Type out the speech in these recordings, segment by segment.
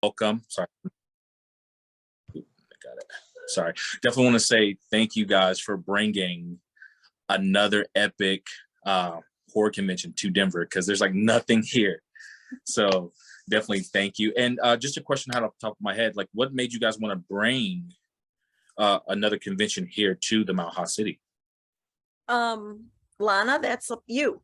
welcome. Sorry. Ooh, I got it. Sorry. Definitely want to say thank you guys for bringing another epic horror convention to Denver, because there's like nothing here. So definitely thank you. And just a question out of the top of my head, like what made you guys want to bring another convention here to the Mount Hot City? Lana, that's you.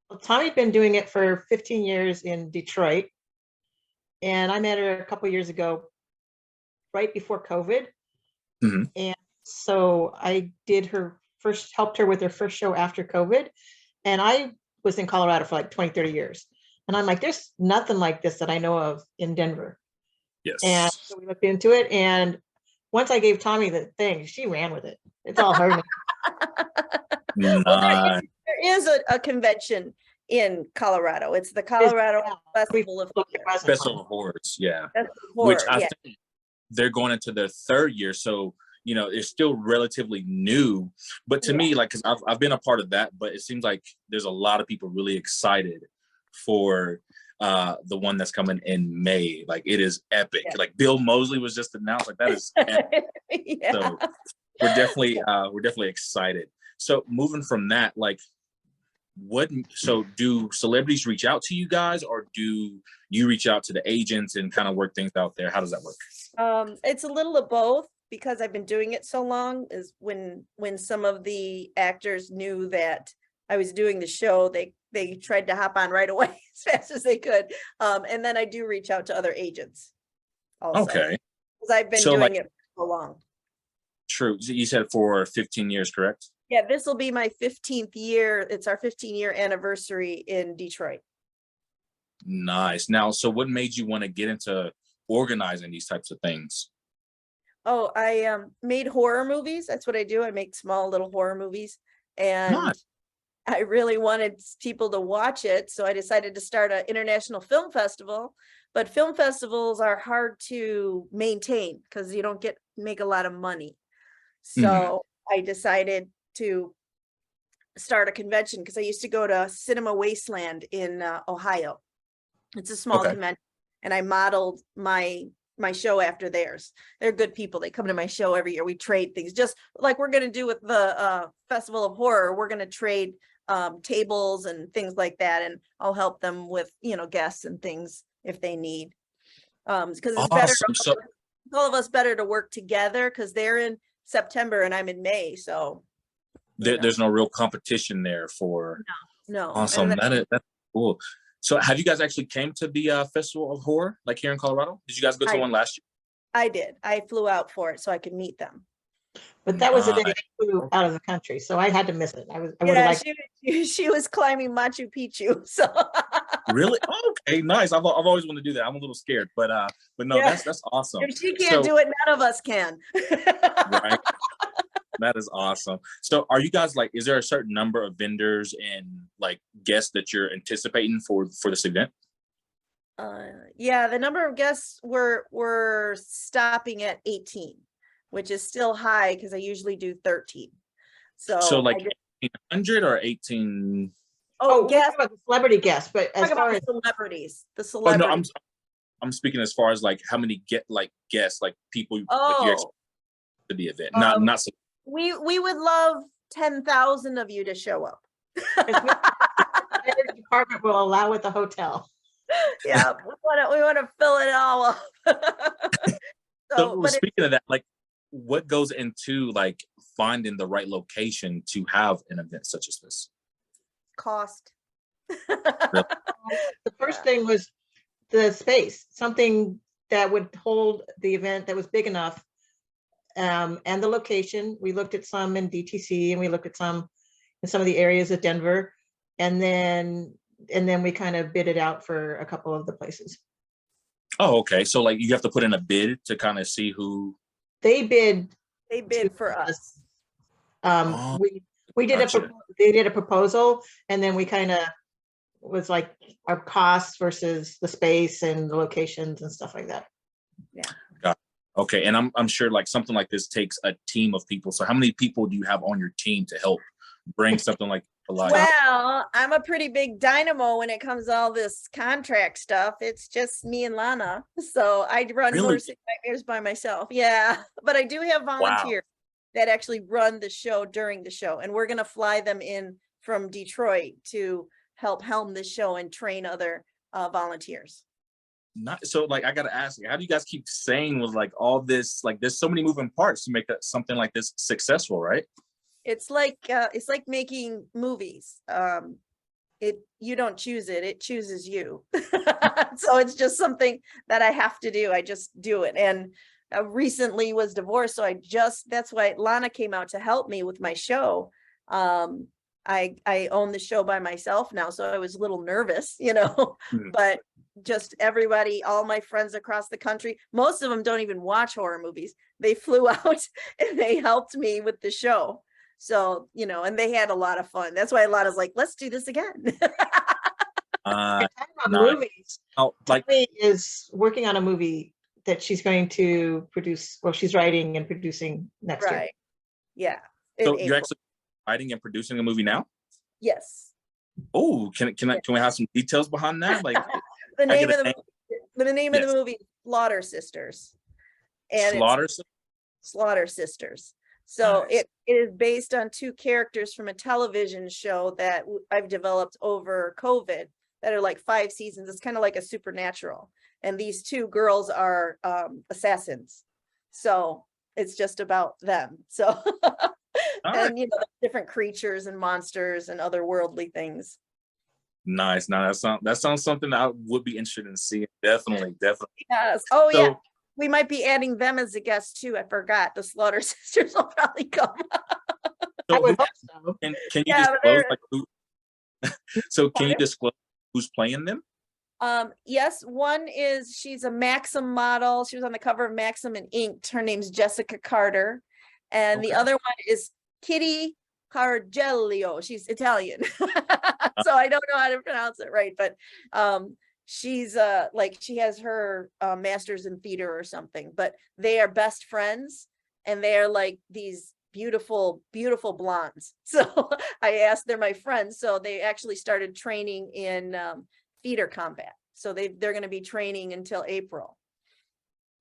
Well, Tommy's been doing it for 15 years in Detroit. And I met her a couple years ago, right before COVID. Mm-hmm. And so I helped her with her first show after COVID. And I was in Colorado for like 20, 30 years. And I'm like, there's nothing like this that I know of in Denver. Yes. And so we looked into it. And once I gave Tommy the thing, she ran with it. It's all her now. Well, there is a convention in Colorado. It's the Colorado Festival of Horror. Festival of Horrors, yeah. Horror, which I think they're going into their third year, so you know it's still relatively new. But to me, like, because I've been a part of that, but it seems like there's a lot of people really excited for the one that's coming in May. Like it is epic. Yeah. Like Bill Moseley was just announced. Like that is epic. Yeah. So we're definitely excited. So moving from that, like so do celebrities reach out to you guys, or do you reach out to the agents and kind of work things out there? How does that work? It's a little of both, because I've been doing it so long. Is when some of the actors knew that I was doing the show, they tried to hop on right away as fast as they could. And then I do reach out to other agents also. Okay. Because I've been doing it for so long. True. You said for 15 years, correct? Yeah, this will be my 15th year. It's our 15-year anniversary in Detroit. Nice. Now, so what made you want to get into organizing these types of things? Oh, I made horror movies. That's what I do. I make small little horror movies. And I really wanted people to watch it. So I decided to start an international film festival. But film festivals are hard to maintain because you don't make a lot of money. So I decided to start a convention, because I used to go to Cinema Wasteland in Ohio. It's a small convention, and I modeled my show after theirs. They're good people. They come to my show every year. We trade things, just like we're going to do with the Festival of Horror. We're going to trade tables and things like that, and I'll help them with guests and things if they need. Because it's better. All of us better to work together, because they're in September and I'm in May, so there's no real competition there for. No. Awesome. That's cool. So have you guys actually came to the Festival of Horror, like here in Colorado? Did you guys go to one last year? I did. I flew out for it so I could meet them. But that was the day I flew out of the country, so I had to miss it. I would have liked. She was climbing Machu Picchu. So really? Oh, okay, nice. I've always wanted to do that. I'm a little scared, but no, that's awesome. If she can't do it, none of us can. Right. That is awesome. So are you guys like, is there a certain number of vendors and like guests that you're anticipating for this event? Yeah, the number of guests we're stopping at 18, which is still high because I usually do 13. So like 1,800 or 18? Oh, guests, about the celebrity guests, but as far as celebrities, the celebrities. Oh, no, I'm speaking as far as like how many guests, like people you expect to the event, not. We would love 10,000 of you to show up. The department will allow at the hotel. Yeah, we want to fill it all up. So speaking of that, like, what goes into like finding the right location to have an event such as this? Cost. The first thing was the space, something that would hold the event that was big enough. And the location. We looked at some in DTC, and we looked at some in some of the areas of Denver, and then we kind of bid it out for a couple of the places. Oh, okay. So like you have to put in a bid to kind of see who they bid. They bid for us. We did they did a proposal, and then we kind of was like our costs versus the space and the locations and stuff like that. Yeah. Okay, and I'm sure like something like this takes a team of people. So how many people do you have on your team to help bring something like Well, I'm a pretty big dynamo when it comes to all this contract stuff. It's just me and Lana. So I run Motor City Nightmares by myself. Yeah. But I do have volunteers that actually run the show during the show. And we're going to fly them in from Detroit to help helm the show and train other volunteers. Not so, like, I gotta ask you, how do you guys keep saying with like all this, like there's so many moving parts to make that something like this successful, right? It's like making movies. You don't choose it, it chooses you. So it's just something that I have to do. I just do it. And recently was divorced, so that's why Lana came out to help me with my show. I own the show by myself now, so I was a little nervous, but just everybody, all my friends across the country, most of them don't even watch horror movies. They flew out and they helped me with the show. So, and they had a lot of fun. That's why Lana's like, let's do this again. Movies. Tommy is working on a movie that she's going to produce. Well, she's writing and producing next year. Yeah. So you're actually writing and producing a movie now? Yes. Oh, can we have some details behind that? Like the name of the movie, Slaughter Sisters. And Slaughter Sisters. So nice. It is based on two characters from a television show that I've developed over COVID that are like 5 seasons. It's kind of like a Supernatural. And these two girls are assassins. So it's just about them. So and different creatures and monsters and otherworldly things. Nice. Now that sounds something I would be interested in seeing. Definitely. Yes. Oh, so, yeah. We might be adding them as a guest too. I forgot. The Slaughter Sisters will probably come. I would hope so. Can you disclose like who? So can you disclose who's playing them? Yes. One is, she's a Maxim model. She was on the cover of Maxim and Inked. Her name's Jessica Carter, and the other one is Kitty Cargelio. She's Italian. So I don't know how to pronounce it right, but she's like, she has her master's in theater or something, but they are best friends and they are like these beautiful blondes. So I asked, they're my friends, so they actually started training in theater combat, so they're going to be training until April.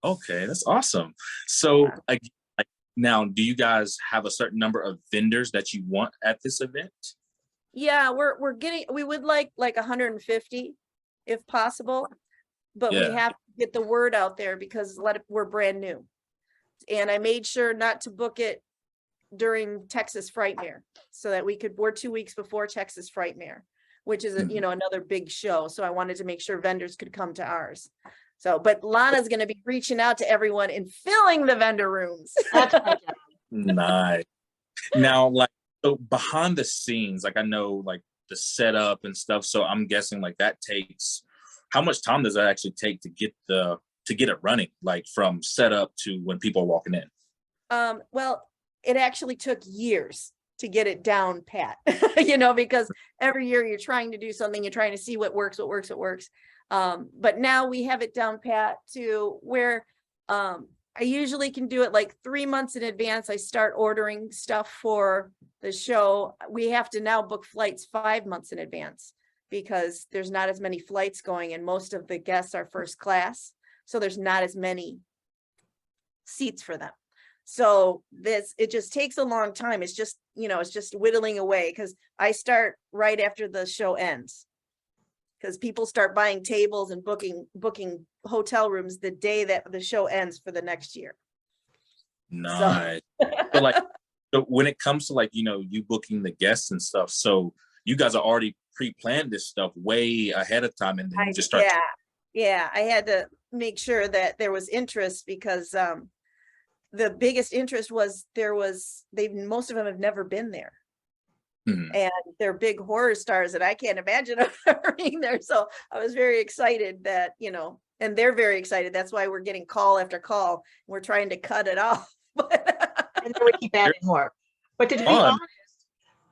Okay, that's awesome. So now, do you guys have a certain number of vendors that you want at this event? Yeah, we would like 150 if possible, but we have to get the word out there because we're brand new. And I made sure not to book it during Texas Frightmare so that we're 2 weeks before Texas Frightmare, which is another big show. So I wanted to make sure vendors could come to ours. So, but Lana's going to be reaching out to everyone and filling the vendor rooms. Nice. Now, like, so behind the scenes, like I know like the setup and stuff. So I'm guessing like that takes, how much time does that actually take to get it running, like from setup to when people are walking in? Well, it actually took years to get it down pat, because every year you're trying to do something, you're trying to see what works. But now we have it down pat to where I usually can do it like 3 months in advance. I start ordering stuff for the show. We have to now book flights 5 months in advance because there's not as many flights going and most of the guests are first class. So there's not as many seats for them. So it just takes a long time. It's just, it's just whittling away because I start right after the show ends. Because people start buying tables and booking hotel rooms the day that the show ends for the next year. Nice. So when it comes to like, you booking the guests and stuff, so you guys are already pre-planned this stuff way ahead of time, and then you just start. Yeah. I had to make sure that there was interest because the biggest interest was most of them have never been there. Mm-hmm. And they're big horror stars and I can't imagine being there. So I was very excited that, and they're very excited. That's why we're getting call after call. We're trying to cut it off. And then we keep adding more. But to be honest,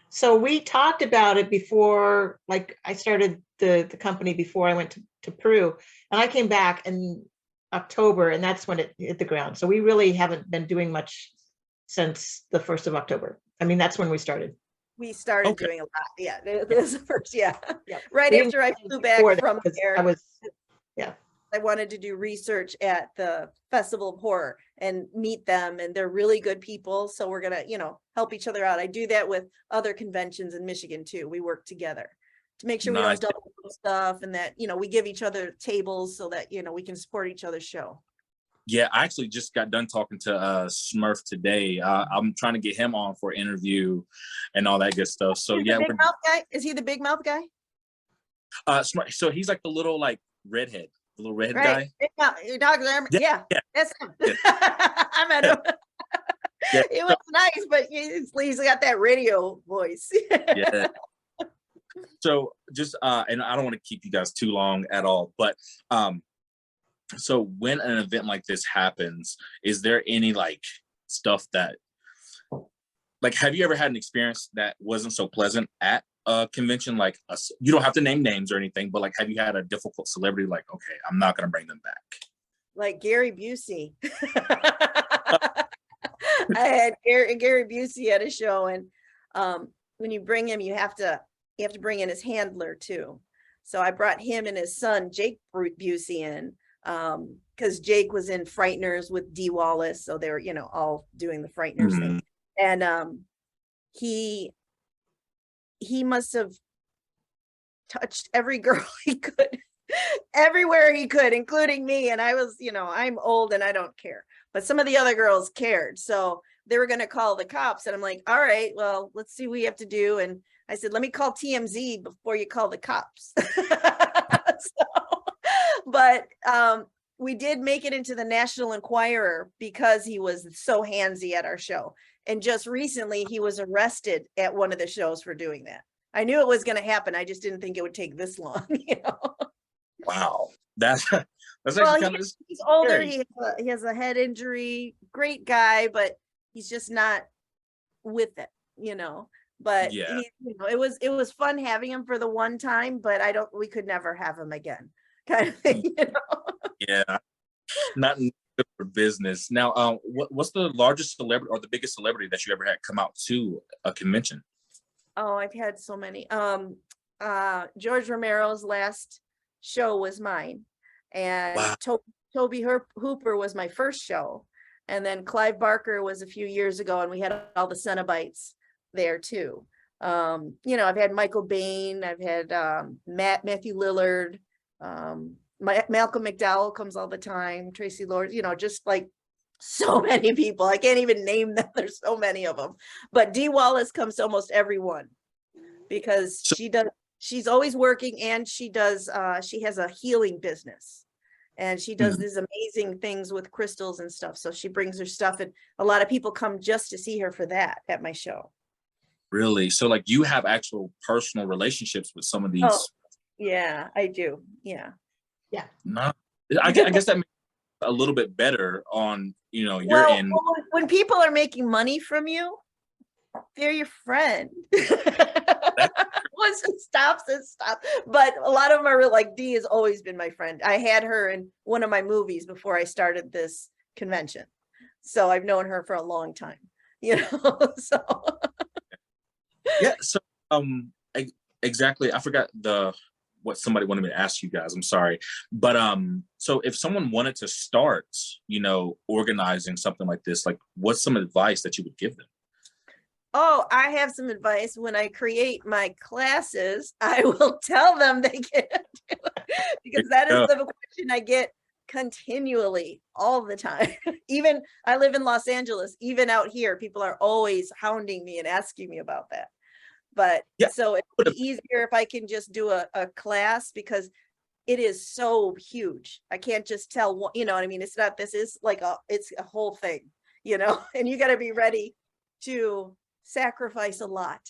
so we talked about it before, like I started the company before I went to Peru, and I came back in October and that's when it hit the ground. So we really haven't been doing much since the 1st of October. I mean, that's when we started. We started Okay. doing a lot. Yeah, it was the first. Yeah, Yeah. right We after I didn't flew before back that, from 'cause there. I was, I wanted to do research at the Festival of Horror and meet them, and they're really good people. So we're gonna, help each other out. I do that with other conventions in Michigan too. We work together to make sure we Nice. don't double book stuff, and that we give each other tables so that we can support each other's show. Yeah, I actually just got done talking to Smurf today. I'm trying to get him on for an interview and all that good stuff. So He's yeah, the big mouth guy. Is he the big mouth guy? Smurf, so he's like the little redhead, the little redhead Right. guy. Big mouth. Your dog's yeah, yeah. that's him. Yeah. I met him. Yeah. It was nice, but he's got that radio voice. Yeah. So just and I don't want to keep you guys too long at all, but so when an event like this happens, is there any stuff that have you ever had an experience that wasn't so pleasant at a convention? You don't have to name names or anything, but have you had a difficult celebrity okay, I'm not gonna bring them back? Like Gary Busey. I had Gary Busey at a show, and when you bring him, you have to bring in his handler too. So I brought him and his son Jake Busey in, because Jake was in Frighteners with Dee Wallace, so they were all doing the Frighteners thing, and he must have touched every girl he could everywhere he could, including me. And I was, I'm old and I don't care, but some of the other girls cared. So they were going to call the cops, and I'm like, all right, well, let's see what we have to do. And I said, let me call TMZ before you call the cops. But we did make it into the National Enquirer because he was so handsy at our show. And just recently he was arrested at one of the shows for doing that. I knew it was going to happen. I just didn't think it would take this long, Wow. That's actually well, he's older. He has a head injury. Great guy, but he's just not with it, But yeah. it was fun having him for the one time, but we could never have him again, kind of thing, Yeah. Not good for business. Now, what's the largest celebrity or the biggest celebrity that you ever had come out to a convention? Oh, I've had so many. George Romero's last show was mine, and Wow. Toby Hooper was my first show, and then Clive Barker was a few years ago, and we had all the Cenobites there too. I've had Michael Bain, I've had Matthew Lillard, Malcolm McDowell comes all the time, Tracy Lord, just so many people. I can't even name them. There's so many of them. But Dee Wallace comes to almost everyone because she's always working, and she has a healing business, and she does these amazing things with crystals and stuff. So she brings her stuff, and a lot of people come just to see her for that at my show. Really? So you have actual personal relationships with some of these? Oh, yeah, I do. Yeah. Yeah. No, I guess that makes it a little bit better on, your end. When people are making money from you, they're your friend. Once it stops, it stops. But a lot of them are like, Dee has always been my friend. I had her in one of my movies before I started this convention. So I've known her for a long time, so. Yeah. So, exactly. I forgot what somebody wanted me to ask you guys. I'm sorry. But, so if someone wanted to start, organizing something like this, what's some advice that you would give them? Oh, I have some advice. When I create my classes, I will tell them they can't do it, because that is the question I get continually all the time. Even I live in Los Angeles, even out here, people are always hounding me and asking me about that. But so it's easier if I can just do a class, because it is so huge. I can't just tell, you know what I mean? It's not, this is it's a whole thing, and you got to be ready to sacrifice a lot.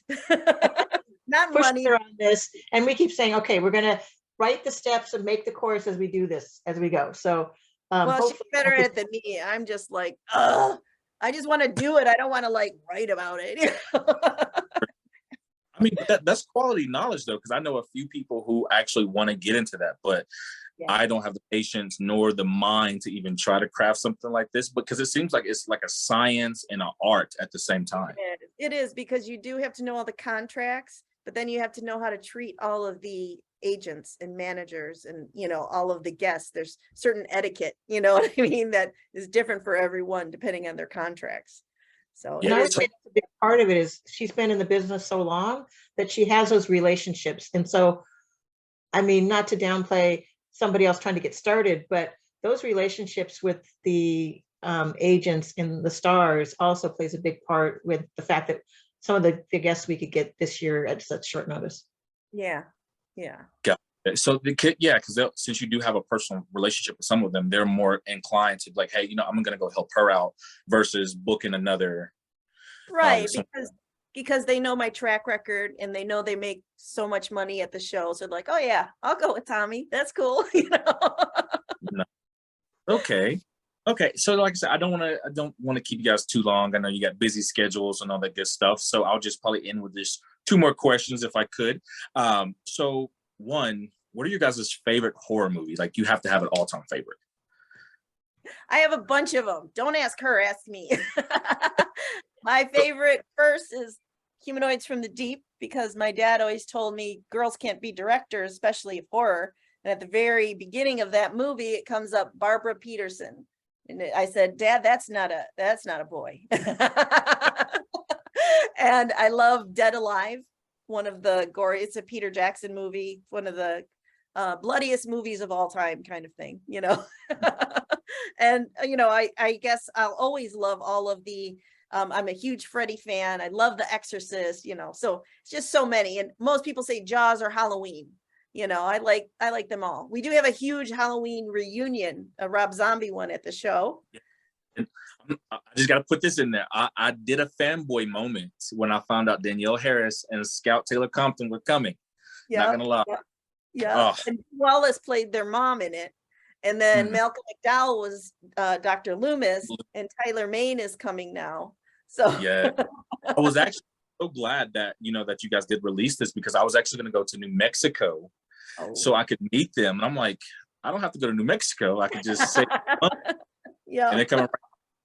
Not Push money. on this, and we keep saying, okay, we're going to write the steps and make the course as we do this, as we go. So well, she's better at it than me. I'm just I just want to do it. I don't want to write about it. I mean, that's quality knowledge, though, because I know a few people who actually want to get into that, but I don't have the patience nor the mind to even try to craft something like this, because it seems like it's like a science and an art at the same time. It is, because you do have to know all the contracts, but then you have to know how to treat all of the agents and managers and, all of the guests. There's certain etiquette, you know what I mean, that is different for everyone depending on their contracts. So And it I would is say that's a big part of it is she's been in the business so long that she has those relationships. And so, I mean, not to downplay somebody else trying to get started, but those relationships with the agents and the stars also plays a big part with the fact that some of the guests we could get this year at such short notice. Yeah. So because since you do have a personal relationship with some of them, they're more inclined to like, hey, I'm gonna go help her out versus booking another. Right, because they know my track record and they know they make so much money at the show. So like, oh yeah, I'll go with Tommy. That's cool. No. Okay. So like I said, I don't want to keep you guys too long. I know you got busy schedules and all that good stuff. So I'll just probably end with this 2 more questions if I could. So one, what are your guys' favorite horror movies? Like you have to have an all-time favorite. I have a bunch of them. Don't ask her, ask me. My favorite first is Humanoids from the Deep, because my dad always told me girls can't be directors, especially of horror. And at the very beginning of that movie, it comes up Barbara Peterson. And I said, Dad, that's not a boy. And I love Dead Alive, one of the gory, it's a Peter Jackson movie, one of the bloodiest movies of all time kind of thing, And, I guess I'll always love all of the, I'm a huge Freddy fan. I love The Exorcist, so it's just so many. And most people say Jaws or Halloween. I like them all. We do have a huge Halloween reunion, a Rob Zombie one at the show. I just got to put this in there. I did a fanboy moment when I found out Danielle Harris and Scout Taylor Compton were coming. Yeah, not gonna lie. Yeah. Oh. And Wallace played their mom in it. And then Malcolm McDowell was Dr. Loomis, and Tyler Main is coming now. So yeah, I was actually so glad that that you guys did release this, because I was actually going to go to New Mexico so I could meet them, and I'm like, I don't have to go to New Mexico. I could just say, yeah, and they come right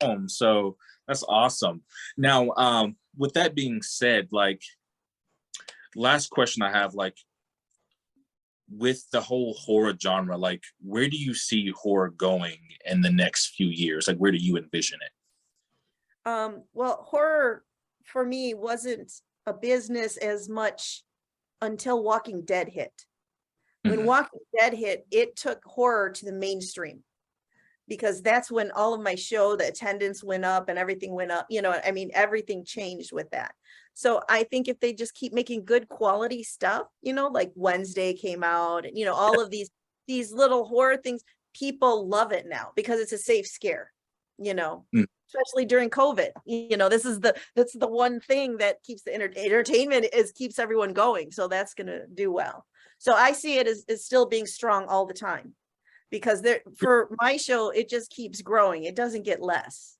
home. So that's awesome. Now, with that being said, like, last question I have, like, with the whole horror genre, like, where do you see horror going in the next few years? Like, where do you envision it? Well, horror for me wasn't a business as much until Walking Dead hit. When Walking Dead hit, it took horror to the mainstream, because that's when all of my show, the attendance went up and everything went up. Everything changed with that. So I think if they just keep making good quality stuff, like Wednesday came out, and all of these little horror things, people love it now because it's a safe scare, especially during COVID. That's the one thing that keeps the entertainment keeps everyone going. So that's going to do well. So I see it as still being strong all the time, because for my show, it just keeps growing. It doesn't get less.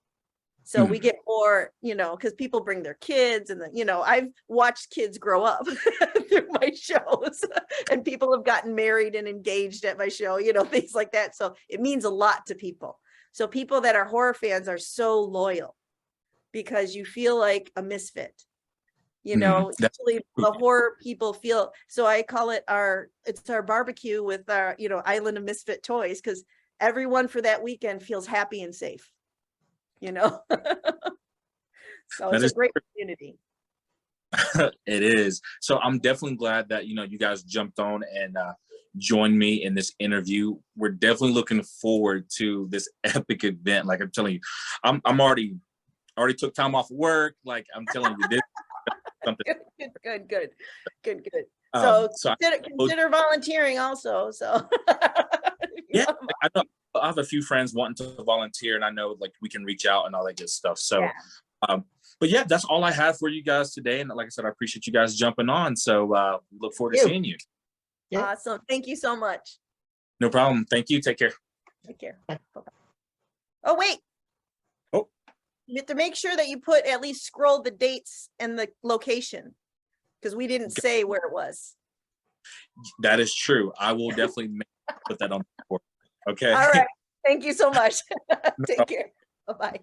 So we get more, because people bring their kids, and I've watched kids grow up through my shows, and people have gotten married and engaged at my show, things like that. So it means a lot to people. So people that are horror fans are so loyal, because you feel like a misfit. Usually the horror people feel, so I call it it's our barbecue with our, island of misfit toys, because everyone for that weekend feels happy and safe, so it's a great community. It is. So I'm definitely glad that, you guys jumped on and joined me in this interview. We're definitely looking forward to this epic event. Like I'm telling you, I'm already took time off work. Like I'm telling you, this something. Good. So consider volunteering also. So yeah, I know I have a few friends wanting to volunteer, and I know like we can reach out and all that good stuff. So, but yeah, that's all I have for you guys today. And like I said, I appreciate you guys jumping on. So look forward to seeing you. Yeah. Awesome. Thank you so much. No problem. Thank you. Take care. Take care. Bye-bye. Oh, wait. Oh. You have to make sure that you at least scroll the dates and the location, because we didn't say where it was. That is true. I will definitely put that on the board. Okay. All right. Thank you so much. Take care. Bye-bye.